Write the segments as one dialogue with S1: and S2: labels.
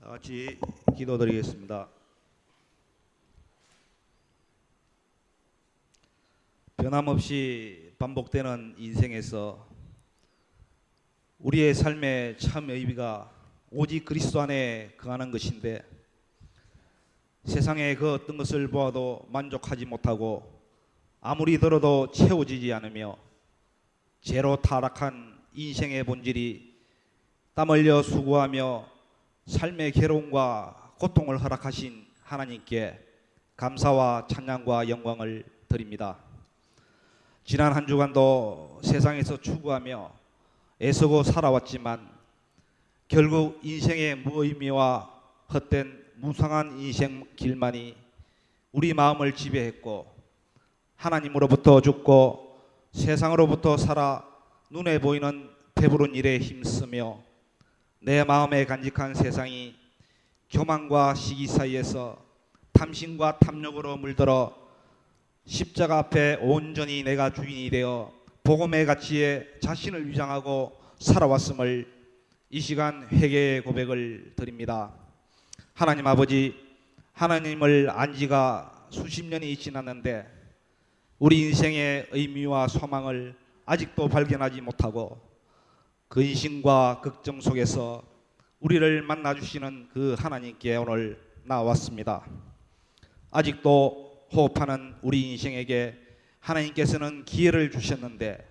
S1: 같이 기도드리겠습니다. 변함없이 반복되는 인생에서 우리의 삶의 참 의미가 오직 그리스도 안에 거하는 것인데, 세상의 그 어떤 것을 보아도 만족하지 못하고 아무리 들어도 채워지지 않으며 죄로 타락한 인생의 본질이 땀 흘려 수고하며 삶의 괴로움과 고통을 허락하신 하나님께 감사와 찬양과 영광을 드립니다. 지난 한 주간도 세상에서 추구하며 애쓰고 살아왔지만 결국 인생의 무의미와 헛된 무상한 인생 길만이 우리 마음을 지배했고, 하나님으로부터 죽고 세상으로부터 살아 눈에 보이는 배부른 일에 힘쓰며 내 마음에 간직한 세상이 교만과 시기 사이에서 탐심과 탐욕으로 물들어 십자가 앞에 온전히 내가 주인이 되어 복음의 가치에 자신을 위장하고 살아왔음을 이 시간 회개의 고백을 드립니다. 하나님 아버지, 하나님을 안 지가 수십 년이 지났는데 우리 인생의 의미와 소망을 아직도 발견하지 못하고 근심과 걱정 속에서 우리를 만나주시는 그 하나님께 오늘 나왔습니다. 아직도 호흡하는 우리 인생에게 하나님께서는 기회를 주셨는데,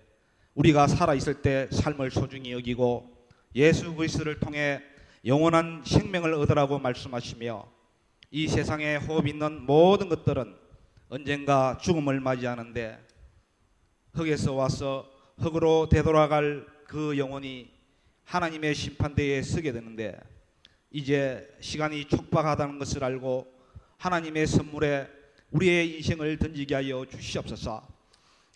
S1: 우리가 살아있을 때 삶을 소중히 여기고 예수 그리스도를 통해 영원한 생명을 얻으라고 말씀하시며, 이 세상에 호흡 있는 모든 것들은 언젠가 죽음을 맞이하는데 흙에서 와서 흙으로 되돌아갈 그 영혼이 하나님의 심판대에 서게 되는데, 이제 시간이 촉박하다는 것을 알고 하나님의 선물에 우리의 인생을 던지게 하여 주시옵소서.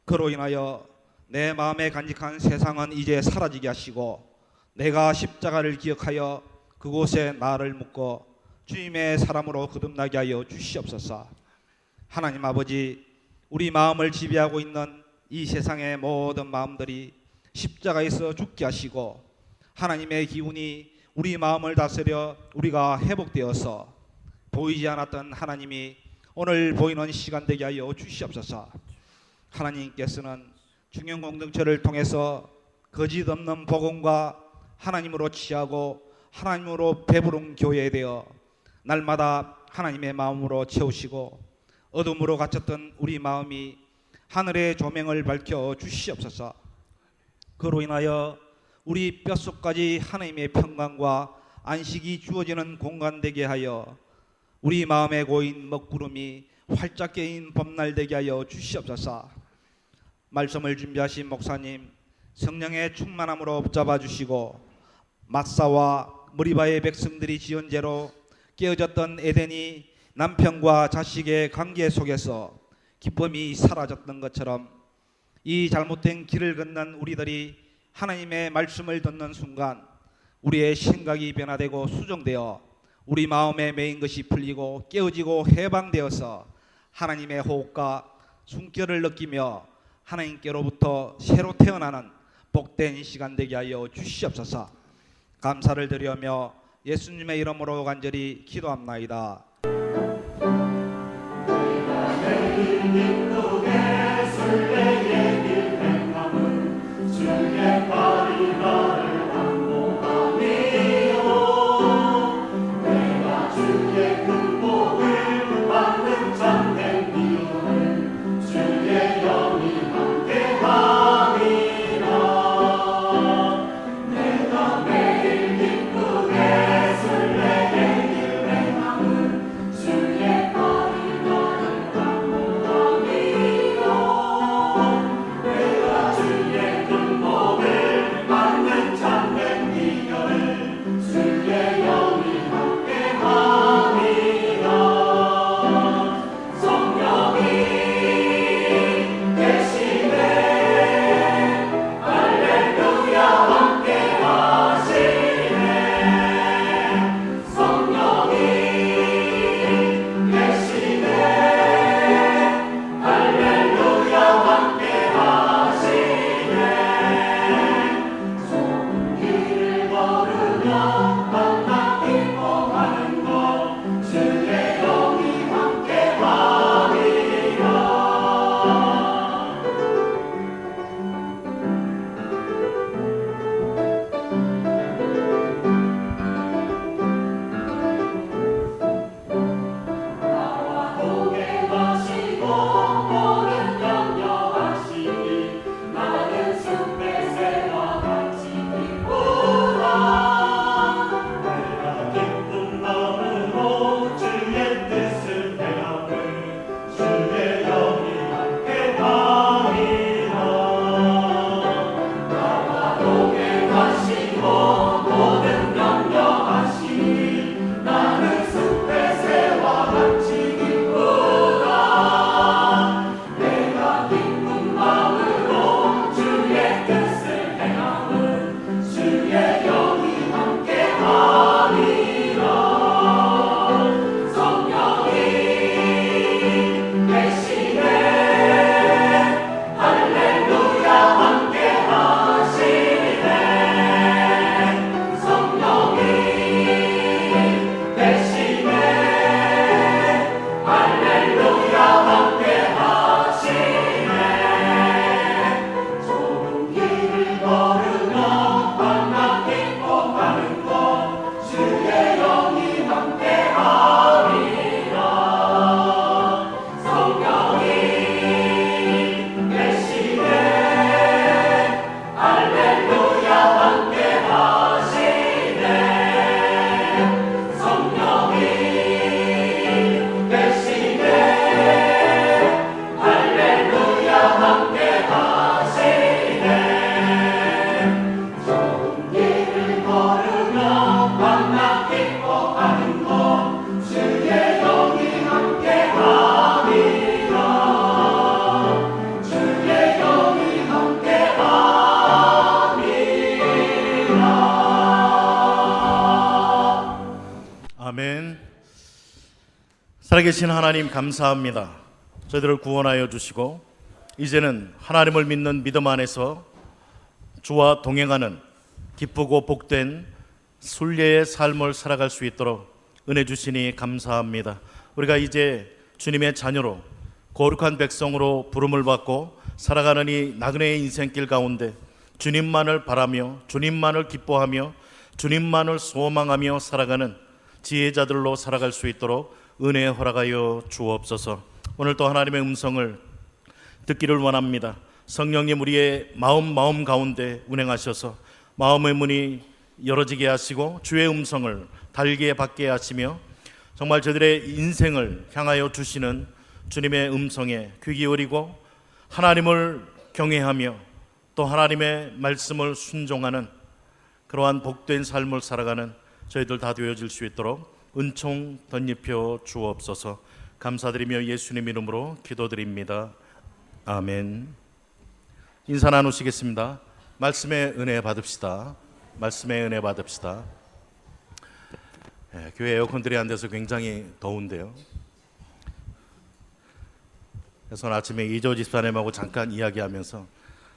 S1: 그로 인하여 내 마음에 간직한 세상은 이제 사라지게 하시고, 내가 십자가를 기억하여 그곳에 나를 묻고 주님의 사람으로 거듭나게 하여 주시옵소서. 하나님 아버지, 우리 마음을 지배하고 있는 이 세상의 모든 마음들이 십자가에서 죽게 하시고 하나님의 기운이 우리 마음을 다스려 우리가 회복되어서 보이지 않았던 하나님이 오늘 보이는 시간 되게 하여 주시옵소서. 하나님께서는 중형공동체를 통해서 거짓 없는 복음과 하나님으로 취하고 하나님으로 배부른 교회에 되어 날마다 하나님의 마음으로 채우시고 어둠으로 갇혔던 우리 마음이 하늘의 조명을 밝혀 주시옵소서. 그로 인하여 우리 뼛속까지 하나님의 평강과 안식이 주어지는 공간 되게 하여 우리 마음에 고인 먹구름이 활짝 깨인 봄날 되게 하여 주시옵소서. 말씀을 준비하신 목사님, 성령의 충만함으로 붙잡아 주시고 마사와 머리바의 백성들이 지은 죄로 깨어졌던 에덴이 남편과 자식의 관계 속에서 기쁨이 사라졌던 것처럼, 이 잘못된 길을 걷는 우리들이 하나님의 말씀을 듣는 순간 우리의 생각이 변화되고 수정되어 우리 마음에 매인 것이 풀리고 깨어지고 해방되어서 하나님의 호흡과 숨결을 느끼며 하나님께로부터 새로 태어나는 복된 시간 되게 하여 주시옵소서. 감사를 드리며 예수님의 이름으로 간절히 기도합나이다.
S2: 살아계신 하나님 감사합니다. 저희들을 구원하여 주시고 이제는 하나님을 믿는 믿음 안에서 주와 동행하는 기쁘고 복된 순례의 삶을 살아갈 수 있도록 은혜 주시니 감사합니다. 우리가 이제 주님의 자녀로 거룩한 백성으로 부름을 받고 살아가는 이 나그네의 인생길 가운데 주님만을 바라며 주님만을 기뻐하며 주님만을 소망하며 살아가는 지혜자들로 살아갈 수 있도록 은혜 허락하여 주옵소서. 오늘 또 하나님의 음성을 듣기를 원합니다. 성령님 우리의 마음 가운데 운행하셔서 마음의 문이 열어지게 하시고 주의 음성을 달게 받게 하시며 정말 저들의 인생을 향하여 주시는 주님의 음성에 귀 기울이고 하나님을 경외하며 또 하나님의 말씀을 순종하는 그러한 복된 삶을 살아가는 저희들 다 되어질 수 있도록 은총 덧입혀 주옵소서. 감사드리며 예수님 이름으로 기도드립니다. 아멘. 인사 나누시겠습니다. 말씀의 은혜 받읍시다. 말씀의 은혜 받읍시다. 교회 에어컨들이 안 돼서 굉장히 더운데요. 그래서 아침에 이조 집사님하고 잠깐 이야기하면서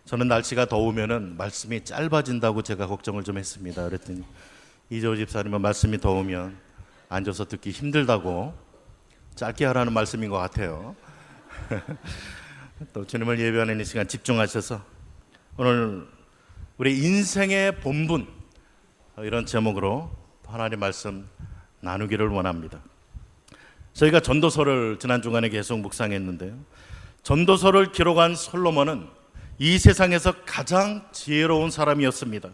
S2: 저는 날씨가 더우면은 말씀이 짧아진다고 제가 걱정을 좀 했습니다. 그랬더니 이조 집사님은 말씀이 더우면 앉아서 듣기 힘들다고 짧게 하라는 말씀인 것 같아요. 또 주님을 예배하는 이 시간 집중하셔서 오늘 우리 인생의 본분 이런 제목으로 하나님 말씀 나누기를 원합니다. 저희가 전도서를 지난 주간에 계속 묵상했는데요. 전도서를 기록한 솔로몬은 이 세상에서 가장 지혜로운 사람이었습니다.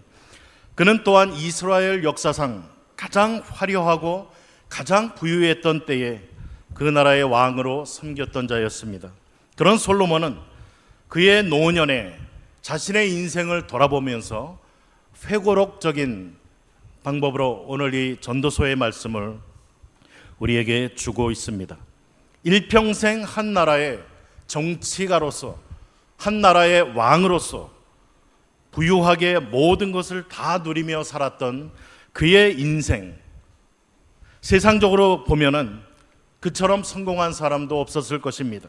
S2: 그는 또한 이스라엘 역사상 가장 화려하고 가장 부유했던 때에 그 나라의 왕으로 섬겼던 자였습니다. 그런 솔로몬은 그의 노년에 자신의 인생을 돌아보면서 회고록적인 방법으로 오늘 이 전도서의 말씀을 우리에게 주고 있습니다. 일평생 한 나라의 정치가로서 한 나라의 왕으로서 부유하게 모든 것을 다 누리며 살았던 그의 인생, 세상적으로 보면은 그처럼 성공한 사람도 없었을 것입니다.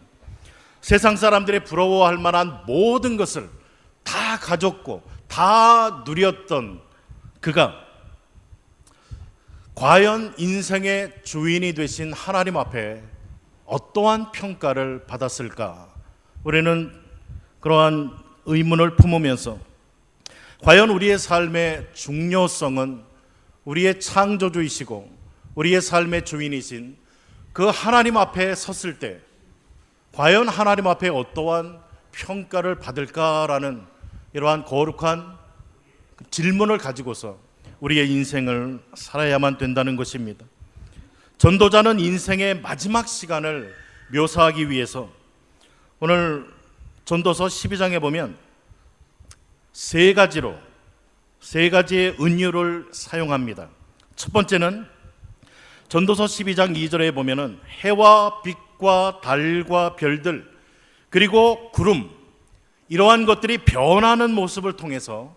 S2: 세상 사람들이 부러워할 만한 모든 것을 다 가졌고 다 누렸던 그가 과연 인생의 주인이 되신 하나님 앞에 어떠한 평가를 받았을까? 우리는 그러한 의문을 품으면서 과연 우리의 삶의 중요성은 우리의 창조주이시고 우리의 삶의 주인이신 그 하나님 앞에 섰을 때 과연 하나님 앞에 어떠한 평가를 받을까라는 이러한 거룩한 질문을 가지고서 우리의 인생을 살아야만 된다는 것입니다. 전도자는 인생의 마지막 시간을 묘사하기 위해서 오늘 전도서 12장에 보면 세 가지의 은유를 사용합니다. 첫 번째는 전도서 12장 2절에 보면은 해와 빛과 달과 별들 그리고 구름 이러한 것들이 변하는 모습을 통해서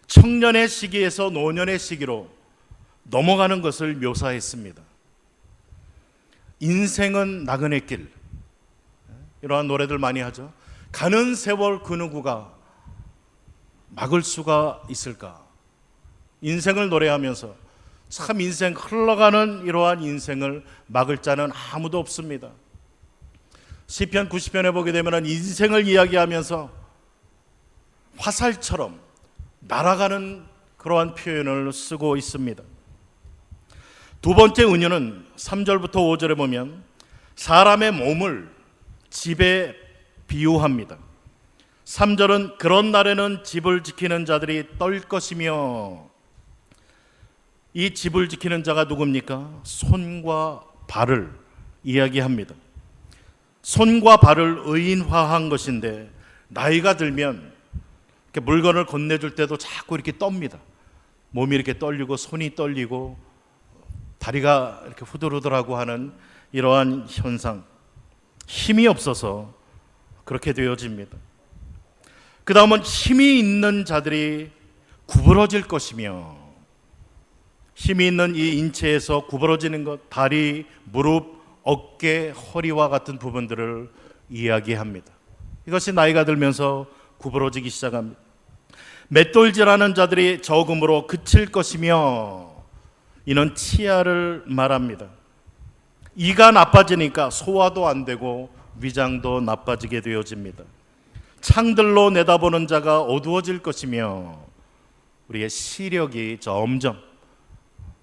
S2: 청년의 시기에서 노년의 시기로 넘어가는 것을 묘사했습니다. 인생은 나그네 길, 이러한 노래들 많이 하죠. 가는 세월 그 누구가 막을 수가 있을까? 인생을 노래하면서 참 인생 흘러가는 이러한 인생을 막을 자는 아무도 없습니다. 시편 90편에 보게 되면 인생을 이야기하면서 화살처럼 날아가는 그러한 표현을 쓰고 있습니다. 두 번째 은유는 3절부터 5절에 보면 사람의 몸을 집에 비유합니다. 3절은 그런 날에는 집을 지키는 자들이 떨 것이며, 이 집을 지키는 자가 누굽니까? 손과 발을 이야기합니다. 손과 발을 의인화한 것인데 나이가 들면 이렇게 물건을 건네줄 때도 자꾸 이렇게 떱니다. 몸이 이렇게 떨리고 손이 떨리고 다리가 이렇게 후들후들하고 하는 이러한 현상, 힘이 없어서 그렇게 되어집니다. 그 다음은 힘이 있는 자들이 구부러질 것이며, 힘이 있는 이 인체에서 구부러지는 것, 다리, 무릎, 어깨, 허리와 같은 부분들을 이야기합니다. 이것이 나이가 들면서 구부러지기 시작합니다. 맷돌질하는 자들이 적음으로 그칠 것이며, 이는 치아를 말합니다. 이가 나빠지니까 소화도 안 되고 위장도 나빠지게 되어집니다. 창들로 내다보는 자가 어두워질 것이며, 우리의 시력이 점점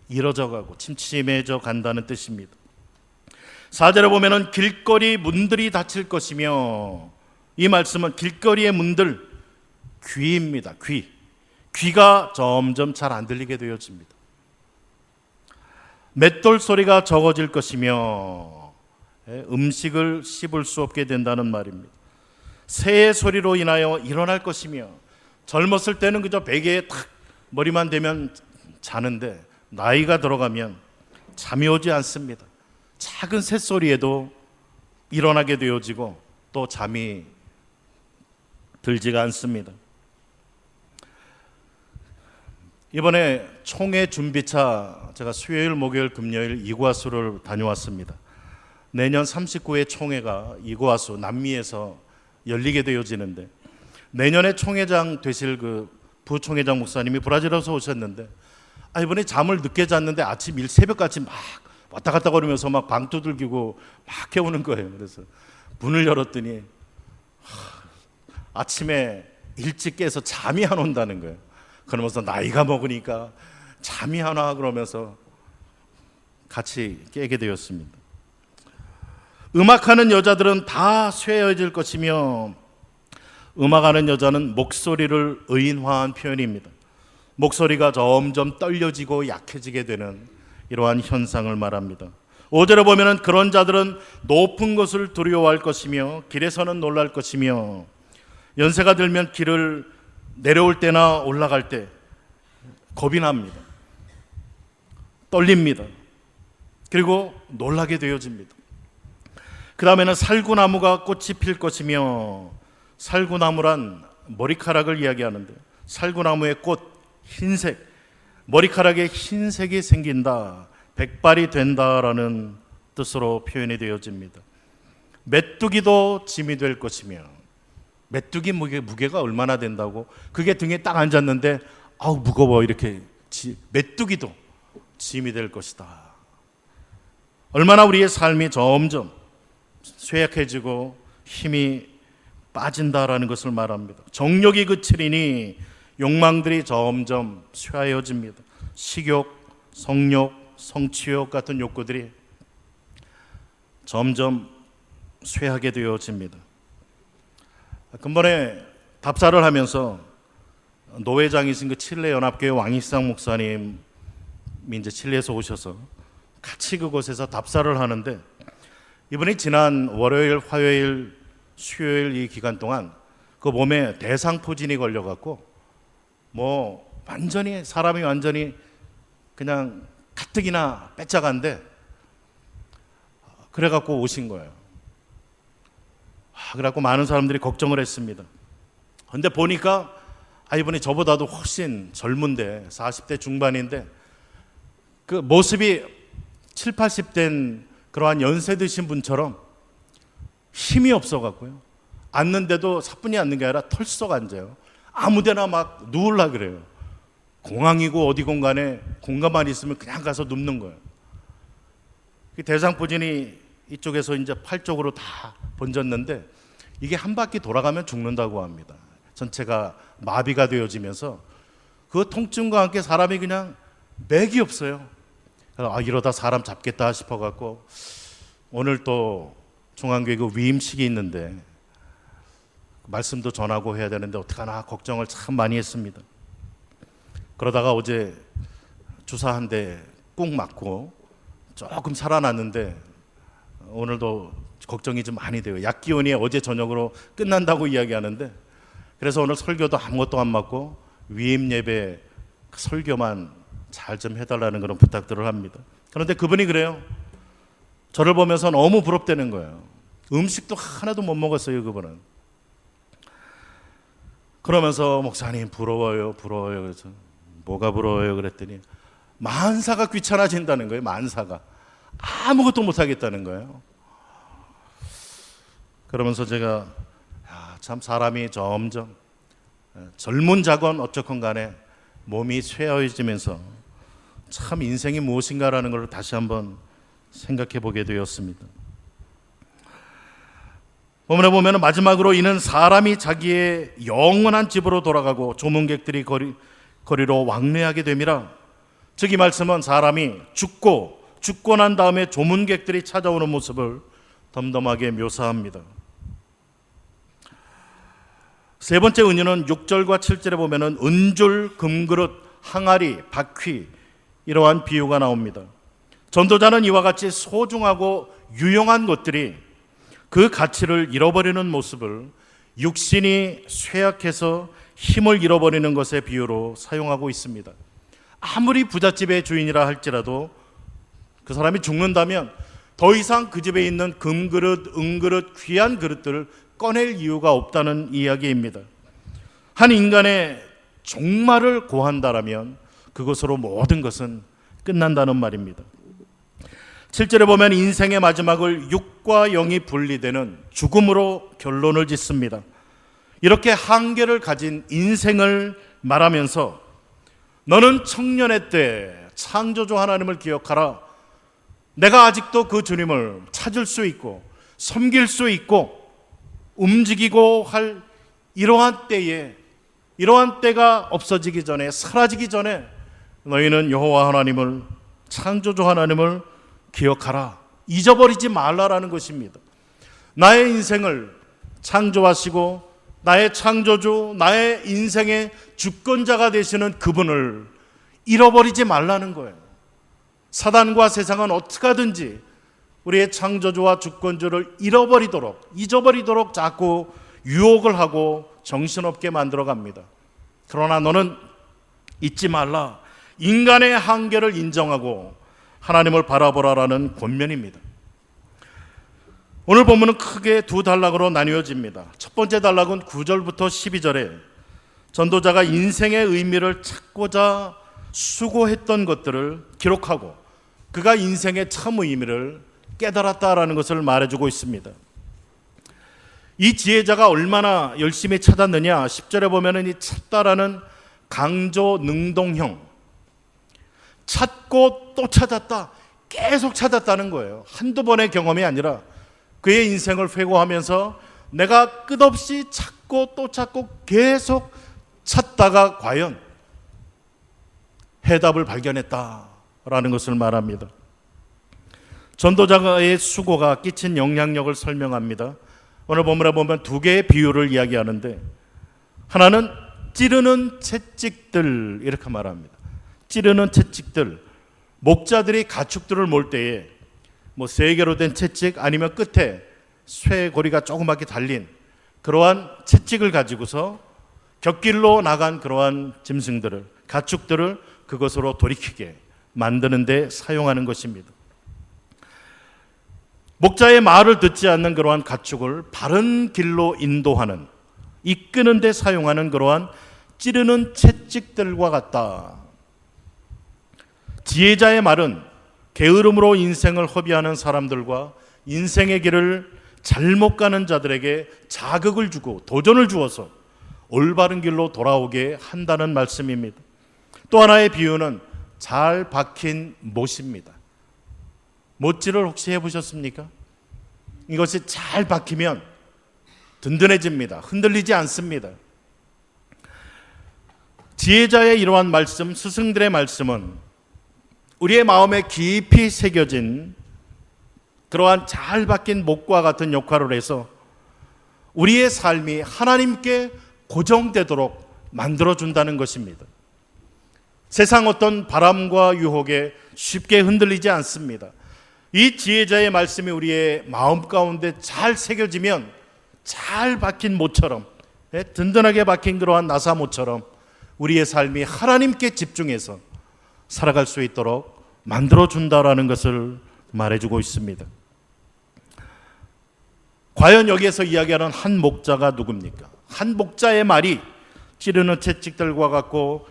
S2: 이뤄져가고 침침해져 간다는 뜻입니다. 4절에 보면은 길거리 문들이 닫힐 것이며, 이 말씀은 길거리의 문들, 귀입니다. 귀가 점점 잘 안 들리게 되어집니다. 맷돌 소리가 적어질 것이며, 음식을 씹을 수 없게 된다는 말입니다. 새의 소리로 인하여 일어날 것이며, 젊었을 때는 그저 베개에 탁 머리만 대면 자는데 나이가 들어가면 잠이 오지 않습니다. 작은 새소리에도 일어나게 되어지고 또 잠이 들지가 않습니다. 이번에 총회 준비차 제가 수요일, 목요일, 금요일 이구아수를 다녀왔습니다. 내년 39회 총회가 이구아수 남미에서 열리게 되어지는데, 내년에 총회장 되실 그 부총회장 목사님이 브라질에서 오셨는데, 이번에 잠을 늦게 잤는데 아침 새벽까지 막 왔다 갔다 거리면서 막 방 두들기고 막 깨우는 거예요. 그래서 문을 열었더니 아침에 일찍 깨서 잠이 안 온다는 거예요. 그러면서 나이가 먹으니까 잠이 안 와 그러면서 같이 깨게 되었습니다. 음악하는 여자들은 다 쇠해질 것이며, 음악하는 여자는 목소리를 의인화한 표현입니다. 목소리가 점점 떨려지고 약해지게 되는 이러한 현상을 말합니다. 5절에 보면은 그런 자들은 높은 것을 두려워할 것이며 길에서는 놀랄 것이며, 연세가 들면 길을 내려올 때나 올라갈 때 겁이 납니다. 떨립니다. 그리고 놀라게 되어집니다. 그 다음에는 살구나무가 꽃이 필 것이며, 살구나무란 머리카락을 이야기하는데, 살구나무의 꽃, 흰색, 머리카락에 흰색이 생긴다, 백발이 된다라는 뜻으로 표현이 되어집니다. 메뚜기도 짐이 될 것이며, 메뚜기 무게가 얼마나 된다고, 그게 등에 딱 앉았는데 아우 무거워, 이렇게 메뚜기도 짐이 될 것이다. 얼마나 우리의 삶이 점점 쇠약해지고 힘이 빠진다라는 것을 말합니다. 정욕이 그치리니 욕망들이 점점 쇠하여집니다. 식욕, 성욕, 성취욕 같은 욕구들이 점점 쇠하게 되어집니다. 근본에 답사를 하면서 노회장이신 그 칠레 연합교회 왕익상 목사님이 이제 칠레에서 오셔서 같이 그곳에서 답사를 하는데, 이분이 지난 월요일, 화요일, 수요일 이 기간 동안 그 몸에 대상포진이 걸려갖고 완전히 사람이 완전히 그냥 가뜩이나 빼짝한데, 그래갖고 오신 거예요. 그래갖고 많은 사람들이 걱정을 했습니다. 근데 보니까 이분이 저보다도 훨씬 젊은데 40대 중반인데 그 모습이 7, 80된 그러한 연세 드신 분처럼 힘이 없어갖고요. 앉는데도 사뿐히 앉는 게 아니라 털썩 앉아요. 아무데나 막 누우려 그래요. 공항이고 어디 공간에 공간만 있으면 그냥 가서 눕는 거예요. 대상포진이 이쪽에서 이제 팔 쪽으로 다 번졌는데, 이게 한 바퀴 돌아가면 죽는다고 합니다. 전체가 마비가 되어지면서 그 통증과 함께 사람이 그냥 맥이 없어요. 이러다 사람 잡겠다 싶어갖고 오늘 또 중앙교회 그 위임식이 있는데 말씀도 전하고 해야 되는데 어떡하나 걱정을 참 많이 했습니다. 그러다가 어제 주사 한 대 꾹 맞고 조금 살아났는데 오늘도 걱정이 좀 많이 돼요. 약 기운이 어제 저녁으로 끝난다고 이야기하는데, 그래서 오늘 설교도 아무것도 안 맞고 위임 예배 설교만 잘 좀 해달라는 그런 부탁들을 합니다. 그런데 그분이 그래요. 저를 보면서 너무 부럽다는 거예요. 음식도 하나도 못 먹었어요, 그분은. 그러면서 목사님 부러워요. 그래서 뭐가 부러워요? 그랬더니 만사가 귀찮아진다는 거예요. 만사가 아무것도 못하겠다는 거예요. 그러면서 제가 참 사람이 점점 젊은 자건 어쨌건 간에 몸이 쇠하여지면서 참 인생이 무엇인가라는 걸 다시 한번 생각해 보게 되었습니다. 본문에 보면 마지막으로 이는 사람이 자기의 영원한 집으로 돌아가고 조문객들이 거리로 왕래하게 됨이라. 즉 이 말씀은 사람이 죽고 난 다음에 조문객들이 찾아오는 모습을 덤덤하게 묘사합니다. 세 번째 은유는 6절과 7절에 보면은 은줄, 금그릇, 항아리, 바퀴 이러한 비유가 나옵니다. 전도자는 이와 같이 소중하고 유용한 것들이 그 가치를 잃어버리는 모습을 육신이 쇠약해서 힘을 잃어버리는 것의 비유로 사용하고 있습니다. 아무리 부잣집의 주인이라 할지라도 그 사람이 죽는다면 더 이상 그 집에 있는 금그릇, 은그릇, 귀한 그릇들을 꺼낼 이유가 없다는 이야기입니다. 한 인간의 종말을 고한다라면 그것으로 모든 것은 끝난다는 말입니다. 7절에 보면 인생의 마지막을 육과 영이 분리되는 죽음으로 결론을 짓습니다. 이렇게 한계를 가진 인생을 말하면서 너는 청년의 때 창조주 하나님을 기억하라. 내가 아직도 그 주님을 찾을 수 있고 섬길 수 있고 움직이고 할 이러한 때가 없어지기 전에, 사라지기 전에 너희는 여호와 하나님을, 창조주 하나님을 기억하라. 잊어버리지 말라라는 것입니다. 나의 인생을 창조하시고 나의 창조주, 나의 인생의 주권자가 되시는 그분을 잃어버리지 말라는 거예요. 사단과 세상은 어떻게 하든지 우리의 창조주와 주권주를 잊어버리도록 자꾸 유혹을 하고 정신없게 만들어 갑니다. 그러나 너는 잊지 말라. 인간의 한계를 인정하고 하나님을 바라보라라는 권면입니다. 오늘 본문은 크게 두 단락으로 나뉘어집니다. 첫 번째 단락은 9절부터 12절에 전도자가 인생의 의미를 찾고자 수고했던 것들을 기록하고 그가 인생의 참 의미를 깨달았다라는 것을 말해주고 있습니다. 이 지혜자가 얼마나 열심히 찾았느냐, 10절에 보면은 이 찾다라는 강조 능동형, 찾고 또 찾았다, 계속 찾았다는 거예요. 한두 번의 경험이 아니라 그의 인생을 회고하면서 내가 끝없이 찾고 또 찾고 계속 찾다가 과연 해답을 발견했다라는 것을 말합니다. 전도자의 수고가 끼친 영향력을 설명합니다. 오늘 본문에 보면 두 개의 비유를 이야기하는데 하나는 찌르는 채찍들 이렇게 말합니다. 찌르는 채찍들, 목자들이 가축들을 몰 때에 뭐 3개로 된 채찍 아니면 끝에 쇠고리가 조그맣게 달린 그러한 채찍을 가지고서 곁길로 나간 그러한 짐승들을, 가축들을 그것으로 돌이키게 만드는 데 사용하는 것입니다. 목자의 말을 듣지 않는 그러한 가축을 바른 길로 인도하는, 이끄는 데 사용하는 그러한 찌르는 채찍들과 같다. 지혜자의 말은 게으름으로 인생을 허비하는 사람들과 인생의 길을 잘못 가는 자들에게 자극을 주고 도전을 주어서 올바른 길로 돌아오게 한다는 말씀입니다. 또 하나의 비유는 잘 박힌 못입니다. 못질을 혹시 해보셨습니까? 이것이 잘 박히면 든든해집니다. 흔들리지 않습니다. 지혜자의 이러한 말씀, 스승들의 말씀은 우리의 마음에 깊이 새겨진 그러한 잘 박힌 못과 같은 역할을 해서 우리의 삶이 하나님께 고정되도록 만들어준다는 것입니다. 세상 어떤 바람과 유혹에 쉽게 흔들리지 않습니다. 이 지혜자의 말씀이 우리의 마음 가운데 잘 새겨지면 잘 박힌 못처럼, 든든하게 박힌 그러한 나사못처럼 우리의 삶이 하나님께 집중해서 살아갈 수 있도록 만들어준다라는 것을 말해주고 있습니다. 과연 여기에서 이야기하는 한 목자가 누굽니까? 한 목자의 말이 찌르는 채찍들과 같고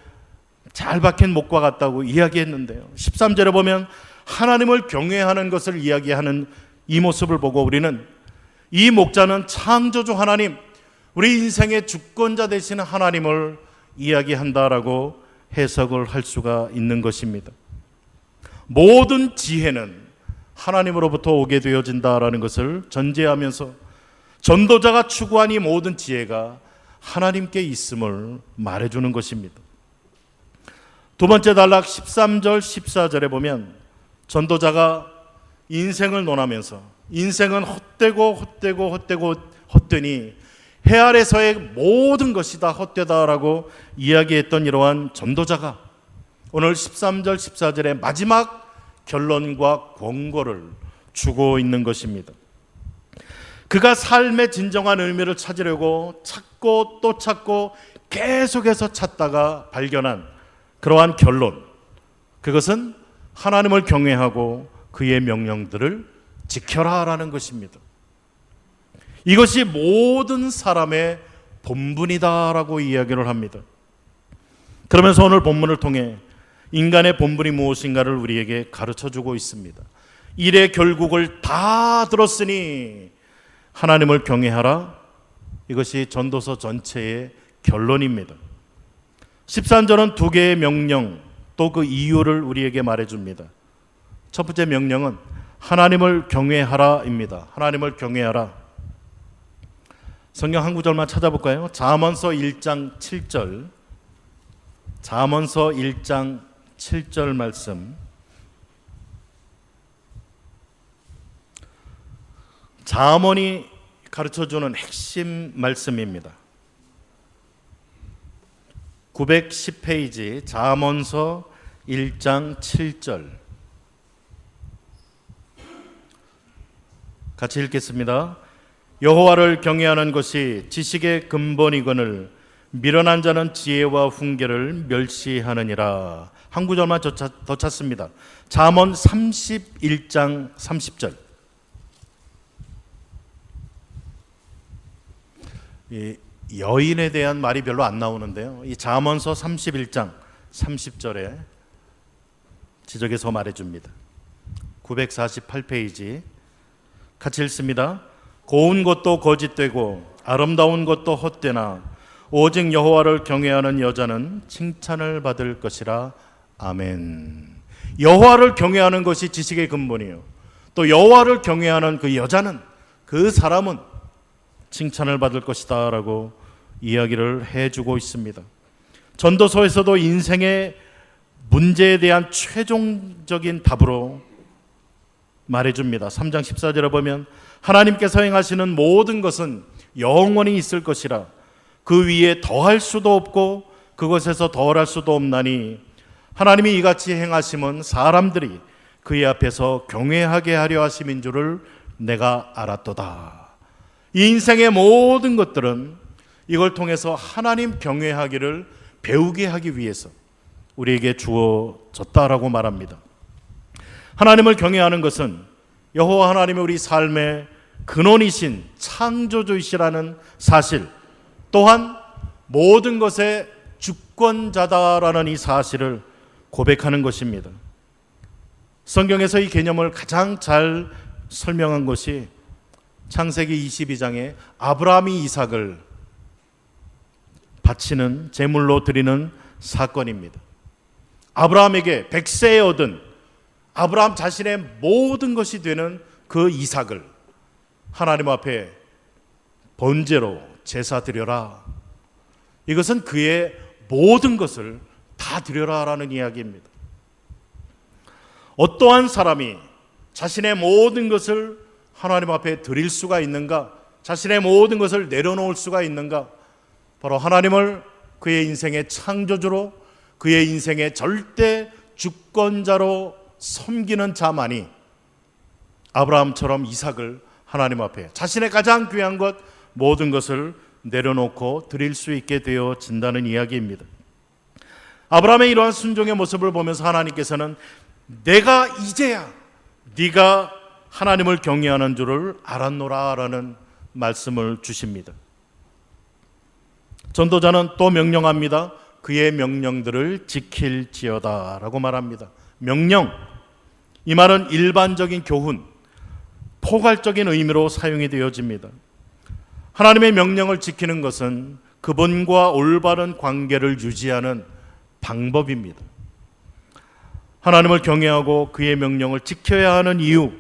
S2: 잘 박힌 목과 같다고 이야기했는데요. 13절에 보면 하나님을 경외하는 것을 이야기하는 이 모습을 보고 우리는 이 목자는 창조주 하나님, 우리 인생의 주권자 되시는 하나님을 이야기한다라고 해석을 할 수가 있는 것입니다. 모든 지혜는 하나님으로부터 오게 되어진다라는 것을 전제하면서 전도자가 추구한 이 모든 지혜가 하나님께 있음을 말해주는 것입니다. 두 번째 단락 13절 14절에 보면 전도자가 인생을 논하면서 인생은 헛되니 해 아래서의 모든 것이 다 헛되다라고 이야기했던 이러한 전도자가 오늘 13절 14절의 마지막 결론과 권고를 주고 있는 것입니다. 그가 삶의 진정한 의미를 찾으려고 찾고 또 찾고 계속해서 찾다가 발견한 그러한 결론, 그것은 하나님을 경외하고 그의 명령들을 지켜라라는 것입니다. 이것이 모든 사람의 본분이다라고 이야기를 합니다. 그러면서 오늘 본문을 통해 인간의 본분이 무엇인가를 우리에게 가르쳐주고 있습니다. 일의 결국을 다 들었으니 하나님을 경외하라. 이것이 전도서 전체의 결론입니다. 13절은 두 개의 명령 또 그 이유를 우리에게 말해줍니다. 첫 번째 명령은 하나님을 경외하라입니다. 하나님을 경외하라. 성경 한 구절만 찾아볼까요? 잠언서 1장 7절. 잠언서 1장 7절 말씀. 잠언이 가르쳐주는 핵심 말씀입니다. 910페이지 잠언서 1장 7절. 같이 읽겠습니다. 여호와를 경외하는 것이 지식의 근본이거늘 미련한 자는 지혜와 훈계를 멸시하느니라. 한 구절만 더 찾습니다. 잠언 31장 30절. 이 여인에 대한 말이 별로 안 나오는데요. 이 잠언서 31장 30절에 지적해서 말해줍니다. 948페이지 같이 읽습니다. 고운 것도 거짓되고 아름다운 것도 헛되나 오직 여호와를 경외하는 여자는 칭찬을 받을 것이라. 아멘. 여호와를 경외하는 것이 지식의 근본이에요. 또 여호와를 경외하는 그 여자는, 그 사람은 칭찬을 받을 것이다 라고 이야기를 해주고 있습니다. 전도서에서도 인생의 문제에 대한 최종적인 답으로 말해줍니다. 3장 14절에 보면 하나님께서 행하시는 모든 것은 영원히 있을 것이라 그 위에 더할 수도 없고 그것에서 덜할 수도 없나니 하나님이 이같이 행하심은 사람들이 그의 앞에서 경외하게 하려 하심인 줄을 내가 알았도다. 이 인생의 모든 것들은 이걸 통해서 하나님 경외하기를 배우게 하기 위해서 우리에게 주어졌다라고 말합니다. 하나님을 경외하는 것은 여호와 하나님이 우리 삶의 근원이신 창조주이시라는 사실, 또한 모든 것의 주권자다라는 이 사실을 고백하는 것입니다. 성경에서 이 개념을 가장 잘 설명한 것이 창세기 22장에 아브라함이 이삭을 바치는 제물로 드리는 사건입니다. 아브라함에게 백세에 얻은 아브라함 자신의 모든 것이 되는 그 이삭을 하나님 앞에 번제로 제사 드려라. 이것은 그의 모든 것을 다 드려라라는 이야기입니다. 어떠한 사람이 자신의 모든 것을 하나님 앞에 드릴 수가 있는가? 자신의 모든 것을 내려놓을 수가 있는가? 바로 하나님을 그의 인생의 창조주로, 그의 인생의 절대 주권자로 섬기는 자만이 아브라함처럼 이삭을 하나님 앞에 자신의 가장 귀한 것 모든 것을 내려놓고 드릴 수 있게 되어진다는 이야기입니다. 아브라함의 이러한 순종의 모습을 보면서 하나님께서는 내가 이제야 네가 하나님을 경외하는 줄을 알았노라라는 말씀을 주십니다. 전도자는 또 명령합니다. 그의 명령들을 지킬지어다 라고 말합니다. 명령, 이 말은 일반적인 교훈, 포괄적인 의미로 사용이 되어집니다. 하나님의 명령을 지키는 것은 그분과 올바른 관계를 유지하는 방법입니다. 하나님을 경외하고 그의 명령을 지켜야 하는 이유,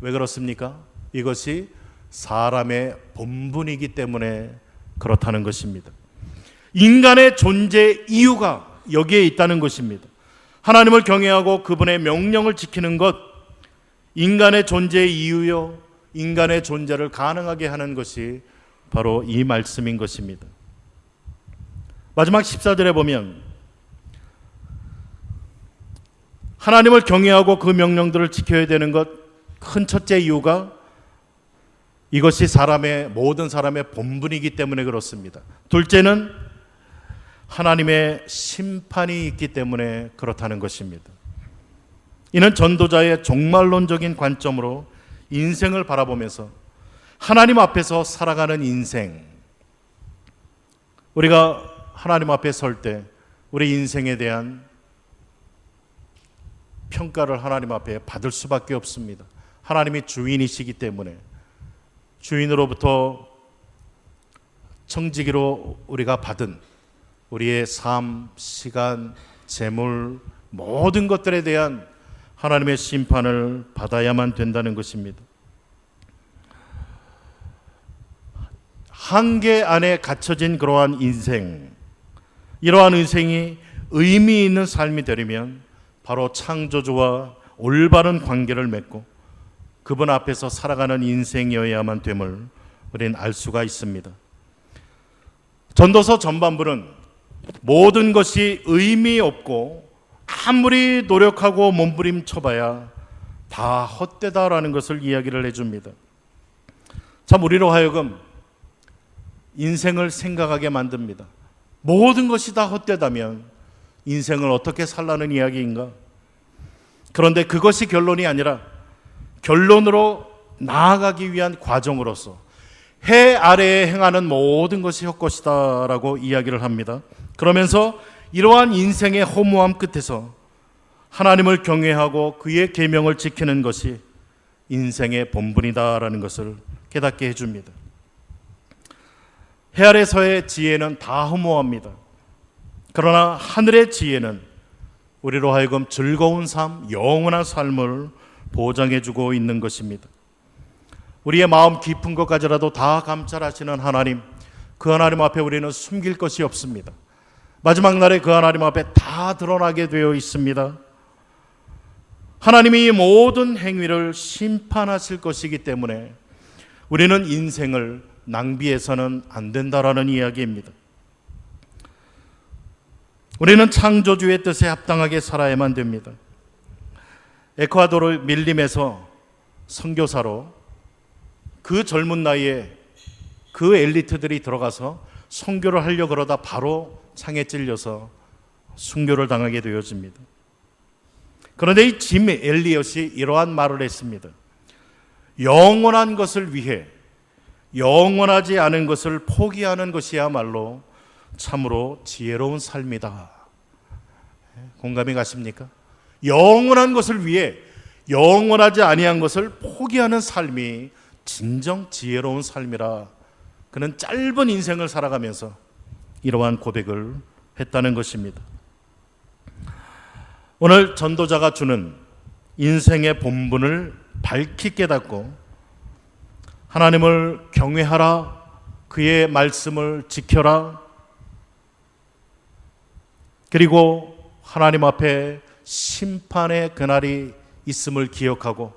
S2: 왜 그렇습니까? 이것이 사람의 본분이기 때문에 그렇다는 것입니다. 인간의 존재 이유가 여기에 있다는 것입니다. 하나님을 경외하고 그분의 명령을 지키는 것, 인간의 존재의 이유요, 인간의 존재를 가능하게 하는 것이 바로 이 말씀인 것입니다. 마지막 14절에 보면 하나님을 경외하고 그 명령들을 지켜야 되는 것, 큰 첫째 이유가 이것이 모든 사람의 본분이기 때문에 그렇습니다. 둘째는 하나님의 심판이 있기 때문에 그렇다는 것입니다. 이는 전도자의 종말론적인 관점으로 인생을 바라보면서 하나님 앞에서 살아가는 인생, 우리가 하나님 앞에 설 때 우리 인생에 대한 평가를 하나님 앞에 받을 수밖에 없습니다. 하나님이 주인이시기 때문에 주인으로부터 청지기로 우리가 받은 우리의 삶, 시간, 재물, 모든 것들에 대한 하나님의 심판을 받아야만 된다는 것입니다. 한계 안에 갇혀진 그러한 인생, 이러한 인생이 의미 있는 삶이 되려면 바로 창조주와 올바른 관계를 맺고 그분 앞에서 살아가는 인생이어야만 됨을 우리는 알 수가 있습니다. 전도서 전반부는 모든 것이 의미 없고 아무리 노력하고 몸부림쳐봐야 다 헛되다라는 것을 이야기를 해줍니다. 참 우리로 하여금 인생을 생각하게 만듭니다. 모든 것이 다 헛되다면 인생을 어떻게 살라는 이야기인가? 그런데 그것이 결론이 아니라 결론으로 나아가기 위한 과정으로서 해 아래에 행하는 모든 것이 헛것이다 라고 이야기를 합니다. 그러면서 이러한 인생의 허무함 끝에서 하나님을 경외하고 그의 계명을 지키는 것이 인생의 본분이다라는 것을 깨닫게 해줍니다. 해 아래서의 지혜는 다 허무합니다. 그러나 하늘의 지혜는 우리로 하여금 즐거운 삶, 영원한 삶을 보장해주고 있는 것입니다. 우리의 마음 깊은 것까지라도 다 감찰하시는 하나님, 그 하나님 앞에 우리는 숨길 것이 없습니다. 마지막 날에 그 하나님 앞에 다 드러나게 되어 있습니다. 하나님이 이 모든 행위를 심판하실 것이기 때문에 우리는 인생을 낭비해서는 안 된다라는 이야기입니다. 우리는 창조주의 뜻에 합당하게 살아야만 됩니다. 에콰도르 밀림에서 선교사로 그 젊은 나이에 그 엘리트들이 들어가서 선교를 하려고 그러다 바로 창에 찔려서 순교를 당하게 되어집니다. 그런데 이 짐 엘리엇이 이러한 말을 했습니다. 영원한 것을 위해 영원하지 않은 것을 포기하는 것이야말로 참으로 지혜로운 삶이다. 공감이 가십니까? 영원한 것을 위해 영원하지 아니한 것을 포기하는 삶이 진정 지혜로운 삶이라. 그는 짧은 인생을 살아가면서 이러한 고백을 했다는 것입니다. 오늘 전도자가 주는 인생의 본분을 밝히 깨닫고 하나님을 경외하라, 그의 말씀을 지켜라, 그리고 하나님 앞에 심판의 그날이 있음을 기억하고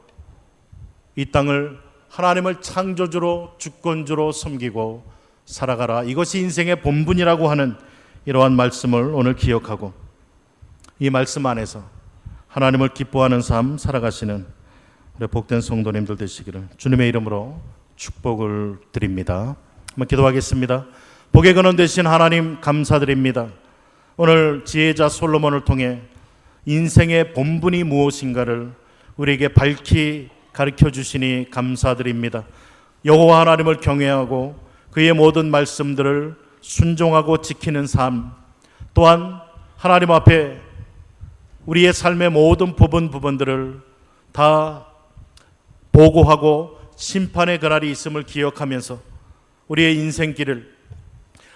S2: 이 땅을 하나님을 창조주로 주권주로 섬기고 살아가라. 이것이 인생의 본분이라고 하는 이러한 말씀을 오늘 기억하고 이 말씀 안에서 하나님을 기뻐하는 삶 살아가시는 우리 복된 성도님들 되시기를 주님의 이름으로 축복을 드립니다. 한번 기도하겠습니다. 복의 근원 되신 하나님 감사드립니다. 오늘 지혜자 솔로몬을 통해 인생의 본분이 무엇인가를 우리에게 밝히 가르쳐 주시니 감사드립니다. 여호와 하나님을 경외하고 그의 모든 말씀들을 순종하고 지키는 삶, 또한 하나님 앞에 우리의 삶의 모든 부분들을 다 보고하고 심판의 그날이 있음을 기억하면서 우리의 인생길을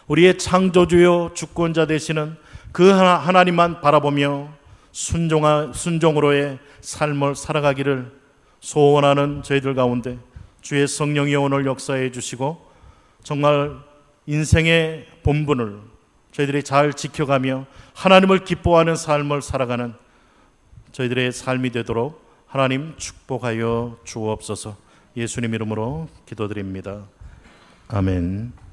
S2: 우리의 창조주요 주권자 되시는 그 하나님만 바라보며 순종으로의 삶을 살아가기를 소원하는 저희들 가운데 주의 성령이 오늘 역사해 주시고 정말 인생의 본분을 저희들이 잘 지켜가며 하나님을 기뻐하는 삶을 살아가는 저희들의 삶이 되도록 하나님 축복하여 주옵소서. 예수님 이름으로 기도드립니다. 아멘.